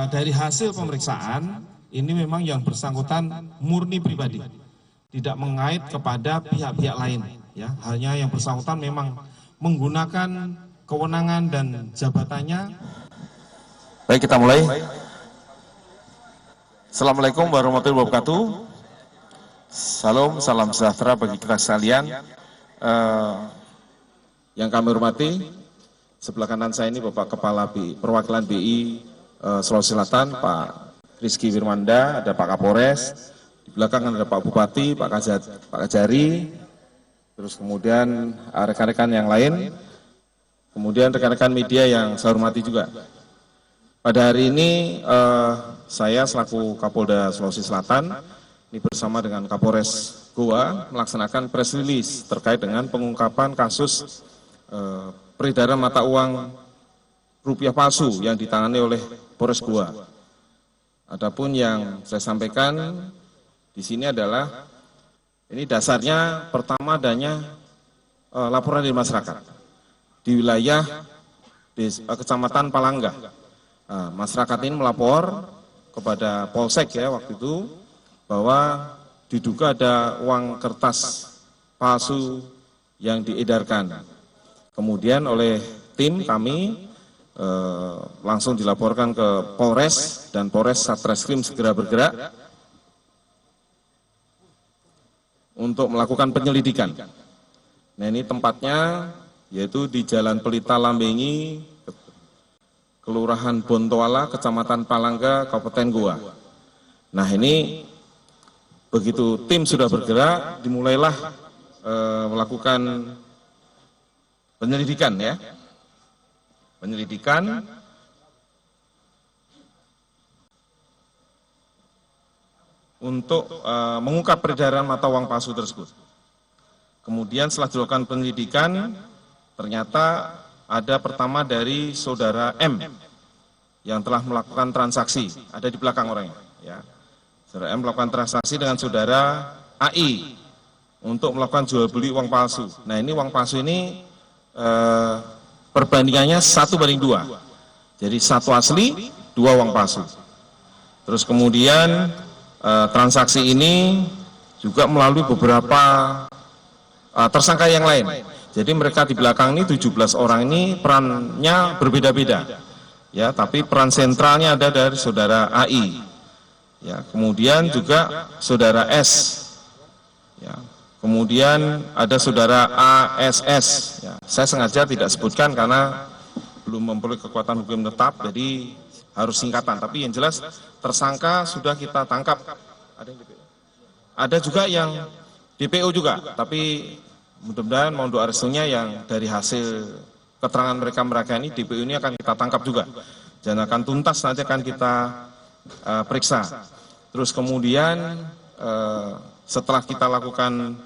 dari hasil pemeriksaan ini memang yang bersangkutan murni pribadi, tidak mengait kepada pihak-pihak lain, ya. Hanya yang bersangkutan memang menggunakan kewenangan dan jabatannya. Baik, kita mulai. Assalamualaikum warahmatullahi wabarakatuh. Salam sejahtera bagi kita sekalian. Yang kami hormati, sebelah kanan saya ini Bapak Kepala Perwakilan BI Sulawesi Selatan, Pak Rizky Firmanda, ada Pak Kapolres, di belakang ada Pak Bupati, Pak Kajari, terus kemudian rekan-rekan yang lain, kemudian rekan-rekan media yang saya hormati juga. Pada hari ini saya selaku Kapolda Sulawesi Selatan ini bersama dengan Kapolres Goa melaksanakan press release terkait dengan pengungkapan kasus peredaran mata uang rupiah palsu yang ditangani oleh Polres Goa. Adapun yang saya sampaikan di sini adalah ini dasarnya pertama adanya laporan dari masyarakat di wilayah Kecamatan Palangga. Masyarakat ini melapor kepada Polsek ya waktu itu bahwa diduga ada uang kertas palsu yang diedarkan. Kemudian oleh tim kami langsung dilaporkan ke Polres dan Polres Satreskrim segera bergerak untuk melakukan penyelidikan. Nah ini tempatnya yaitu di Jalan Pelita Lambengi, Kelurahan Bontoala, Kecamatan Palangga, Kabupaten Goa. Nah ini begitu tim sudah bergerak, dimulailah melakukan penyelidikan ya. Penyelidikan untuk mengungkap peredaran mata uang palsu tersebut. Kemudian setelah dilakukan penyelidikan, ternyata ada pertama dari saudara M yang telah melakukan transaksi, ada di belakang orangnya. Ya. Saudara M melakukan transaksi dengan saudara AI untuk melakukan jual beli uang palsu. Nah ini uang palsu ini perbandingannya 1:2. Jadi 1 asli, 2 uang palsu. Terus kemudian transaksi ini juga melalui beberapa tersangka yang lain. Jadi mereka di belakang ini 17 orang ini perannya berbeda-beda. Ya, tapi peran sentralnya ada dari saudara AI. Ya, kemudian juga saudara S. Ya, kemudian ada saudara ASS. Ya, saya sengaja tidak sebutkan karena belum memperoleh kekuatan hukum tetap, jadi harus singkatan. Tapi yang jelas tersangka sudah kita tangkap. Ada juga yang DPO juga, tapi mudah-mudahan mohon doa restunya yang dari hasil keterangan mereka ini DPO ini akan kita tangkap juga. Dan akan tuntas nanti akan kita periksa. Terus kemudian setelah kita lakukan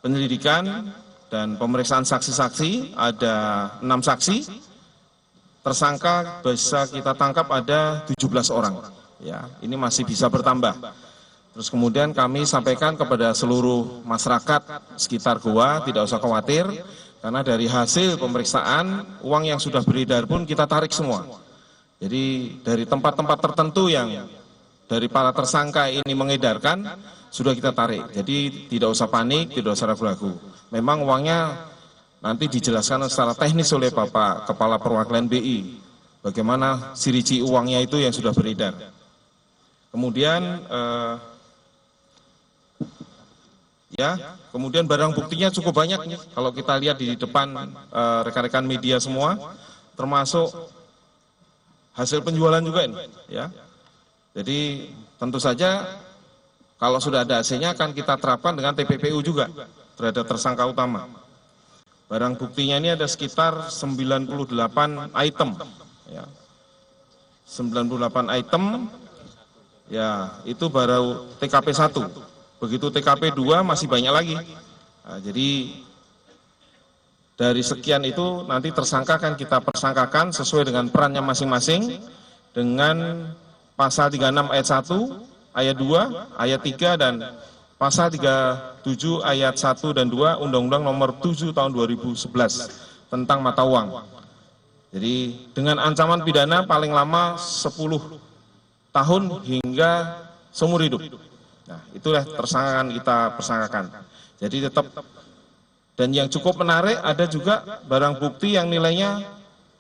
penyelidikan dan pemeriksaan saksi-saksi, ada 6 saksi, tersangka bisa kita tangkap ada 17 orang. Ya, ini masih bisa bertambah. Terus kemudian kami sampaikan kepada seluruh masyarakat sekitar Goa, tidak usah khawatir, karena dari hasil pemeriksaan, uang yang sudah beredar pun kita tarik semua. Jadi dari tempat-tempat tertentu yang dari para tersangka ini mengedarkan, sudah kita tarik. Jadi tidak usah panik, tidak usah ragu-ragu. Memang uangnya nanti dijelaskan secara teknis oleh Bapak Kepala Perwakilan BI, bagaimana ciri-ciri uangnya itu yang sudah beredar. Kemudian kemudian barang buktinya cukup banyak nih. Kalau kita lihat di depan rekan-rekan media semua, termasuk hasil penjualan juga ini. Ya. Jadi tentu saja kalau sudah ada hasilnya akan kita terapkan dengan TPPU juga terhadap tersangka utama. Barang buktinya ini ada sekitar 98 item. Ya. 98 item, ya itu baru TKP 1. Begitu TKP 2 masih banyak lagi. Nah, jadi dari sekian itu nanti tersangka akan kita persangkakan sesuai dengan perannya masing-masing dengan pasal 36 ayat 1, ayat 2, ayat 3 dan pasal 37 ayat 1 dan 2 Undang-Undang nomor 7 tahun 2011 tentang mata uang. Jadi dengan ancaman pidana paling lama 10 tahun hingga seumur hidup. Nah, itulah tersangka kita persangkakan. Jadi tetap, dan yang cukup menarik ada juga barang bukti yang nilainya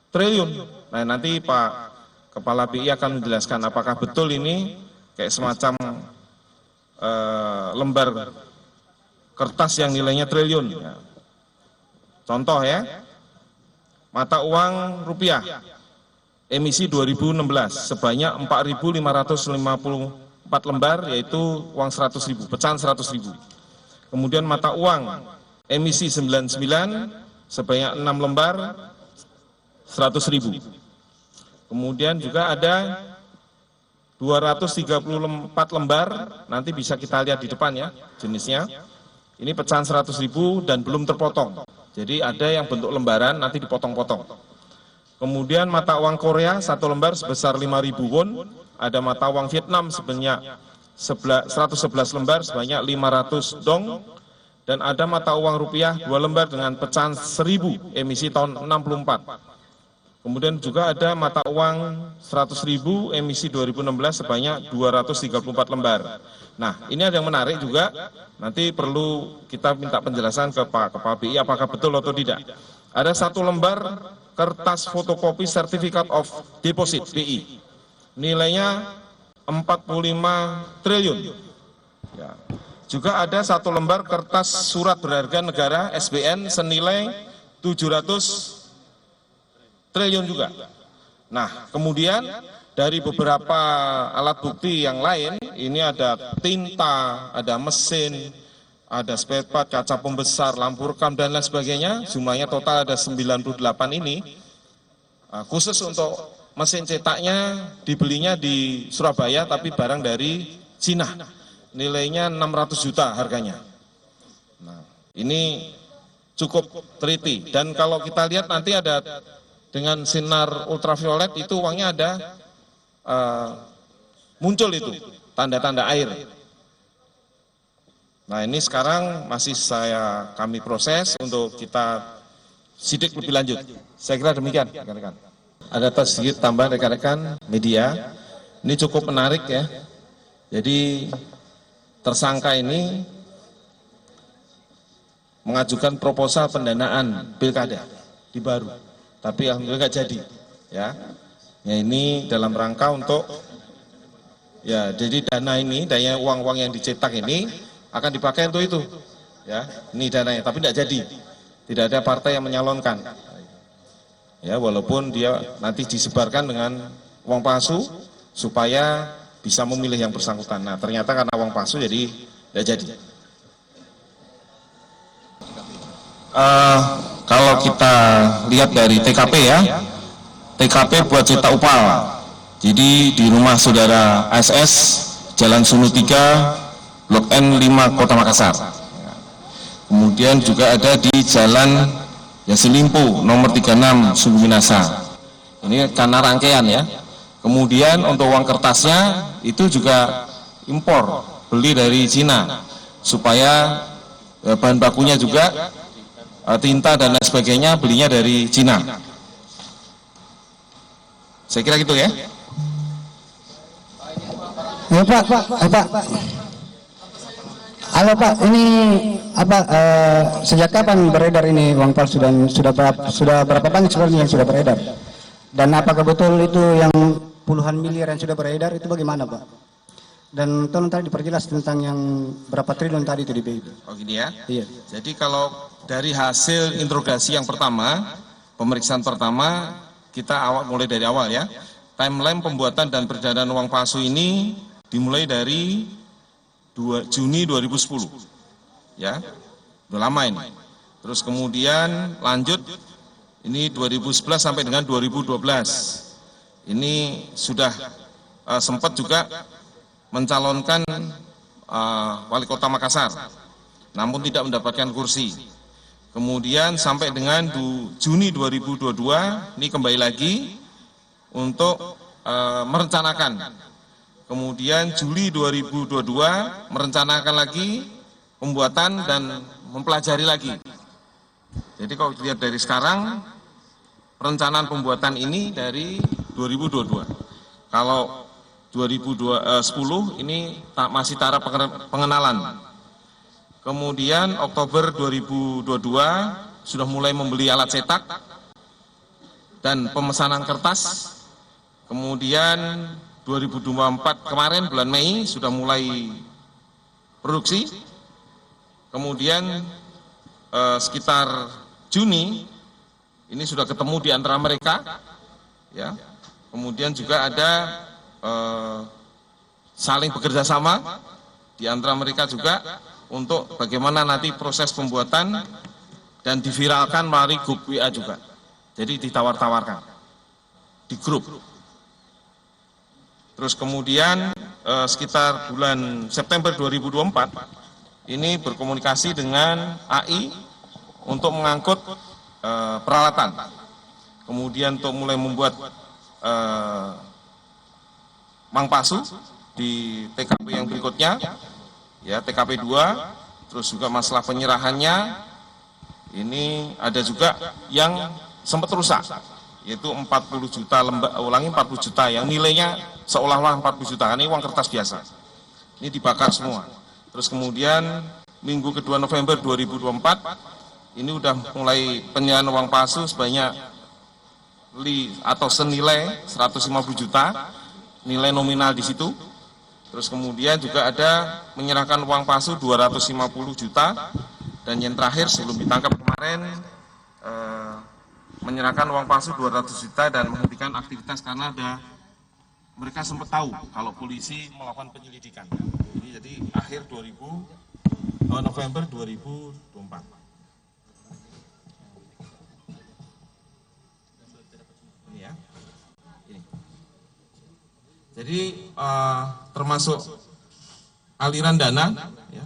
triliun. Nah, nanti Pak Kepala BI akan menjelaskan apakah betul ini kayak semacam lembar kertas yang nilainya triliun. Ya. Contoh ya, mata uang rupiah emisi 2016 sebanyak 4.554 lembar, yaitu uang 100.000, pecahan 100.000. Kemudian mata uang emisi 99 sebanyak 6 lembar 100.000. Kemudian juga ada 234 lembar, nanti bisa kita lihat di depan ya jenisnya. Ini pecahan 100.000 dan belum terpotong. Jadi ada yang bentuk lembaran, nanti dipotong-potong. Kemudian mata uang Korea 1 lembar sebesar 5.000 won, ada mata uang Vietnam sebanyak 111 lembar sebanyak 500 dong, dan ada mata uang rupiah 2 lembar dengan pecahan 1.000 emisi tahun 64. Kemudian juga ada mata uang 100.000 emisi 2016 sebanyak 234 lembar. Nah, ini ada yang menarik juga, nanti perlu kita minta penjelasan ke Pak Kepala BI apakah betul atau tidak. Ada 1 lembar kertas fotokopi Certificate of Deposit BI, nilainya 45 triliun. Ya. Juga ada 1 lembar kertas surat berharga negara SBN senilai 700 triliun juga. Nah, kemudian dari beberapa alat bukti yang lain, ini ada tinta, ada mesin, ada spare part, kaca pembesar, lampu rekam, dan lain sebagainya. Jumlahnya total ada 98 ini. Khusus untuk mesin cetaknya dibelinya di Surabaya, tapi barang dari Cina. Nilainya 600 juta harganya. Nah, ini cukup teliti. Dan kalau kita lihat nanti ada dengan sinar ultraviolet itu uangnya ada muncul itu tanda-tanda air. Nah, ini sekarang masih kami proses untuk kita sidik lebih lanjut. Saya kira demikian, rekan-rekan. Ada sedikit tambahan rekan-rekan media. Ini cukup menarik ya. Jadi tersangka ini mengajukan proposal pendanaan pilkada di Baru. Tapi alhamdulillah nggak jadi, ya. Ya, ini dalam rangka untuk, ya, jadi dana ini, dana uang-uang yang dicetak ini akan dipakai untuk itu, ya. Ini dananya, tapi tidak jadi, tidak ada partai yang menyalonkan, ya. Walaupun dia nanti disebarkan dengan uang palsu supaya bisa memilih yang bersangkutan. Nah, ternyata karena uang palsu jadi tidak jadi. Kalau kita lihat dari TKP ya, TKP buat cetak upal. Jadi di rumah saudara ASS, Jalan Sunu 3, Blok N 5, Kota Makassar. Kemudian juga ada di Jalan Yasin Limpo, nomor 36, Sumbu Minasa. Ini karena rangkaian ya. Kemudian untuk uang kertasnya itu juga impor, beli dari Cina, supaya bahan bakunya juga tinta dan lain sebagainya belinya dari Cina. Saya kira gitu ya. Ya Pak. Halo Pak, ini apa? Sejak kapan beredar ini uang palsu dan sudah berapa banyak sebenarnya yang sudah beredar? Dan apakah betul itu yang puluhan miliar yang sudah beredar itu bagaimana Pak? Dan tolong tadi diperjelas tentang yang berapa triliun tadi itu di BI. Oh gini ya. Iya. Jadi kalau dari hasil interogasi yang pertama, pemeriksaan pertama, kita mulai dari awal ya. Timeline pembuatan dan peredaran uang palsu ini dimulai dari Juni 2010. Ya. Udah lama ini. Terus kemudian lanjut ini 2011 sampai dengan 2012. Ini sudah sempat juga mencalonkan wali kota Makassar, namun tidak mendapatkan kursi. Kemudian sampai dengan Juni 2022, ini kembali lagi untuk merencanakan. Kemudian Juli 2022 merencanakan lagi pembuatan dan mempelajari lagi. Jadi kalau dilihat dari sekarang, perencanaan pembuatan ini dari 2022. Kalau 2010 ini masih taraf pengenalan. Kemudian Oktober 2022 sudah mulai membeli alat cetak dan pemesanan kertas. Kemudian 2024 kemarin bulan Mei sudah mulai produksi. Kemudian sekitar Juni ini sudah ketemu di antara mereka, ya. Kemudian juga ada saling bekerja sama di antara mereka juga untuk bagaimana nanti proses pembuatan dan diviralkan melalui grup WA juga. Jadi ditawar-tawarkan di grup. Terus kemudian sekitar bulan September 2024 ini berkomunikasi dengan AI untuk mengangkut peralatan. Kemudian untuk mulai membuat mangpasu di TKP yang berikutnya, ya TKP 2, terus juga masalah penyerahannya, ini ada juga yang sempat rusak, yaitu 40 juta ulangi 40 juta yang nilainya seolah-olah 40 juta, ini uang kertas biasa, ini dibakar semua. Terus kemudian minggu kedua November 2024, ini udah mulai penyerahan uang palsu sebanyak atau senilai 150 juta, nilai nominal di situ. Terus kemudian juga ada menyerahkan uang palsu 250 juta, dan yang terakhir sebelum ditangkap kemarin menyerahkan uang palsu 200 juta dan menghentikan aktivitas karena mereka sempat tahu kalau polisi melakukan penyelidikan. Ini jadi akhir November 2024. Ini ya. Ini. Jadi termasuk aliran dana, ya,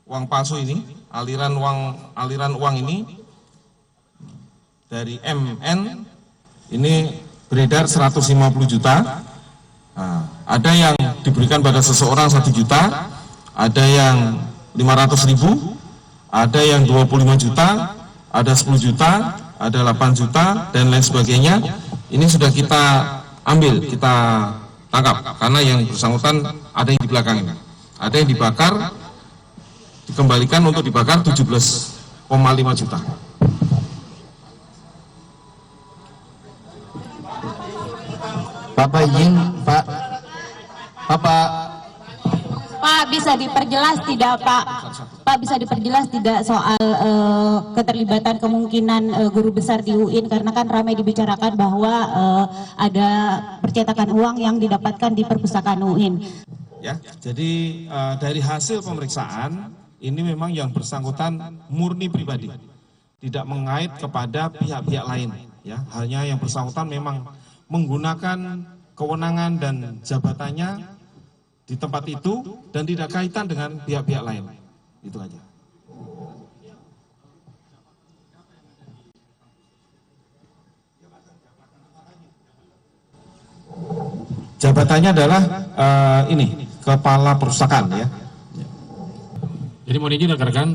uang palsu ini, aliran uang ini dari MN ini beredar 150 juta. Nah, ada yang diberikan pada seseorang 1 juta, ada yang 500.000, ada yang 25 juta, ada 10 juta, ada 8 juta, dan lain sebagainya. Ini sudah kita ambil, kita tangkap, karena yang bersangkutan ada yang di belakangnya, ada yang dibakar, dikembalikan untuk dibakar 17,5 juta. Bapak izin, Pak. Pak, bisa diperjelas tidak, Pak? Pak, bisa diperjelas tidak soal keterlibatan kemungkinan guru besar di UIN, karena kan ramai dibicarakan bahwa ada percetakan uang yang didapatkan di perpustakaan UIN. Ya, jadi dari hasil pemeriksaan ini memang yang bersangkutan murni pribadi, tidak mengait kepada pihak-pihak lain. Ya, hanya yang bersangkutan memang menggunakan kewenangan dan jabatannya di tempat itu dan tidak kaitan dengan pihak-pihak lain. Itu aja. Jabatannya adalah ini, kepala perpustakaan, ya. Jadi mohon izin rekan-rekan,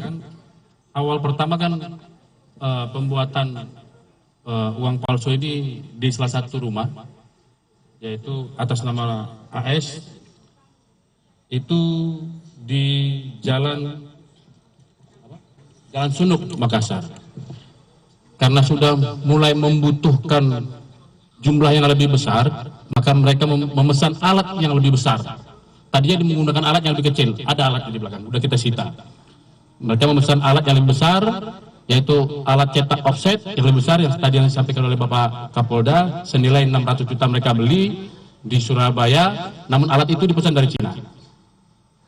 awal pertama kan pembuatan uang palsu ini di salah satu rumah, yaitu atas nama AS, itu di Jalan Sunuk, Makassar. Karena sudah mulai membutuhkan jumlah yang lebih besar, maka mereka memesan alat yang lebih besar. Tadinya menggunakan alat yang lebih kecil, ada alat di belakang, udah kita sita. Mereka memesan alat yang lebih besar, yaitu alat cetak offset yang lebih besar, yang tadi yang disampaikan oleh Bapak Kapolda, senilai 600 juta mereka beli di Surabaya, namun alat itu dipesan dari Cina.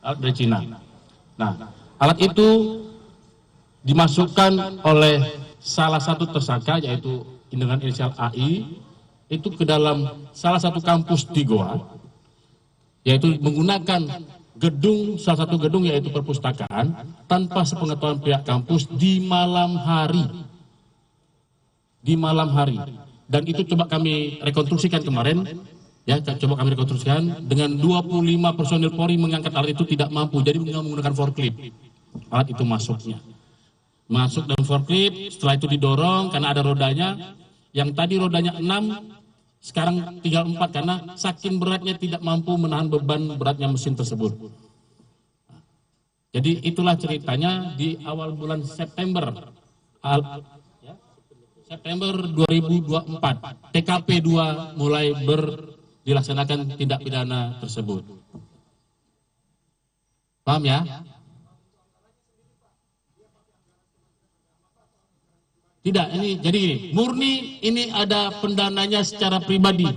Alat dari Cina. Nah, alat itu dimasukkan oleh salah satu tersangka, yaitu dengan inisial AI, itu ke dalam salah satu kampus di Goa, yaitu menggunakan salah satu gedung yaitu perpustakaan, tanpa sepengetahuan pihak kampus di malam hari. Dan itu coba kami rekonstruksikan kemarin, ya, coba kami rekonstruksikan dengan 25 personil Polri mengangkat alat itu tidak mampu, jadi menggunakan forklift. Alat itu masuk dalam forklift, setelah itu didorong karena ada rodanya, yang tadi rodanya 6, sekarang tinggal 4 karena saking beratnya tidak mampu menahan beban beratnya mesin tersebut. Jadi itulah ceritanya di awal bulan September. September 2024, TKP 2 mulai dilaksanakan tindak pidana tersebut. Paham ya? Tidak, ini jadi gini, murni ini ada pendananya secara pribadi.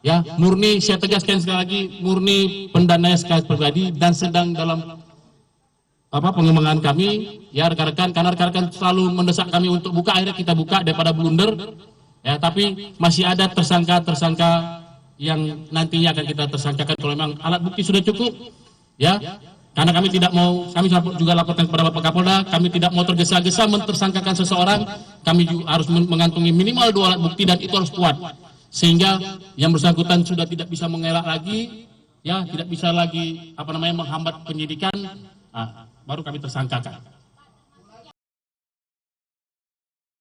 Ya, murni saya tegaskan sekali lagi, murni pendananya secara pribadi dan sedang dalam pengembangan kami, ya rekan-rekan, karena rekan-rekan selalu mendesak kami untuk buka, akhirnya kita buka daripada blunder. Ya, tapi masih ada tersangka-tersangka yang nantinya akan kita tersangkakan kalau memang alat bukti sudah cukup. Ya, karena kami tidak mau, kami juga laporkan kepada Bapak Kapolda, kami tidak mau tergesa-gesa mentersangkakan seseorang, kami juga harus mengantungi minimal 2 alat bukti dan itu harus kuat. Sehingga yang bersangkutan sudah tidak bisa mengelak lagi, ya tidak bisa lagi menghambat penyidikan, baru kami tersangkakan.